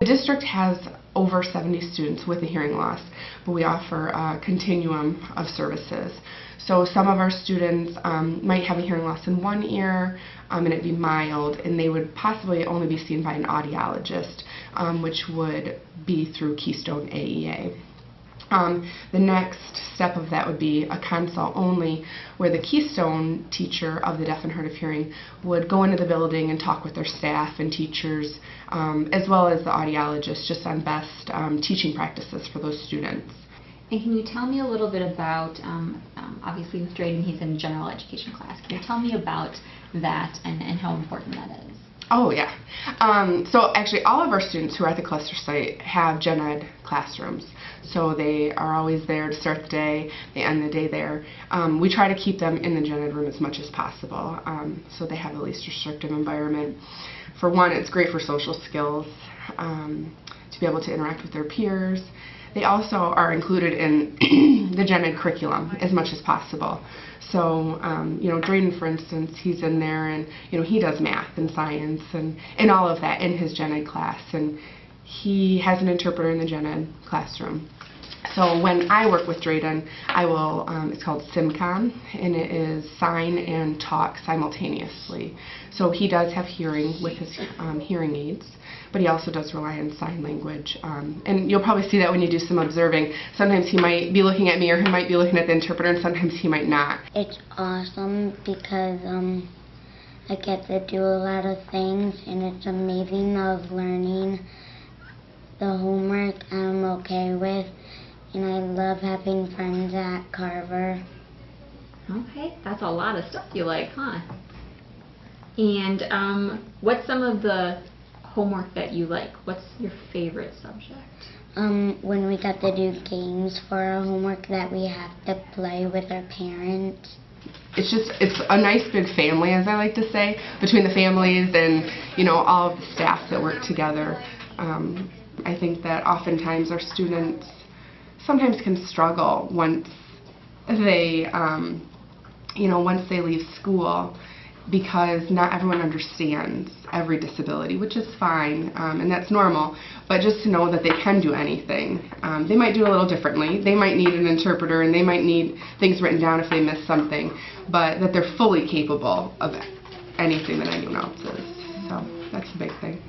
The district has over 70 students with a hearing loss, but we offer a continuum of services. So some of our students might have a hearing loss in one ear, and it'd be mild, and they would possibly only be seen by an audiologist, which would be through Keystone AEA. The next step of that would be a consult only, where the Keystone teacher of the deaf and hard of hearing would go into the building and talk with their staff and teachers, as well as the audiologist, just on best teaching practices for those students. And can you tell me a little bit about, obviously with Drayden, he's in general education class. Can you tell me about that and how important that is? Oh, yeah. So actually all of our students who are at the cluster site have gen ed classrooms. So they are always there to start the day, they end the day there. We try to keep them in the gen ed room as much as possible, so they have the least restrictive environment. For one, it's great for social skills, to be able to interact with their peers. They also are included in the gen ed curriculum as much as possible. So, Drayden, for instance, he's in there and, he does math and science and all of that in his gen ed class. And he has an interpreter in the gen ed classroom. So when I work with Drayden, I will, it's called SimCom, and it is sign and talk simultaneously. So he does have hearing with his hearing aids, but he also does rely on sign language. And you'll probably see that when you do some observing. Sometimes he might be looking at me or he might be looking at the interpreter, and sometimes he might not. It's awesome because I get to do a lot of things, and it's amazing of learning the homework I'm okay with. And I love having friends at Carver. Okay, that's a lot of stuff you like, huh? And what's some of the homework that you like? What's your favorite subject? When we got to do games for our homework that we have to play with our parents. It's a nice big family, as I like to say, between the families and, all of the staff that work together. I think that oftentimes our students sometimes can struggle once they, once they leave school, because not everyone understands every disability, which is fine, and that's normal, but just to know that they can do anything. They might do a little differently. They might need an interpreter, and they might need things written down if they miss something, but that they're fully capable of anything that anyone else is. So that's a big thing.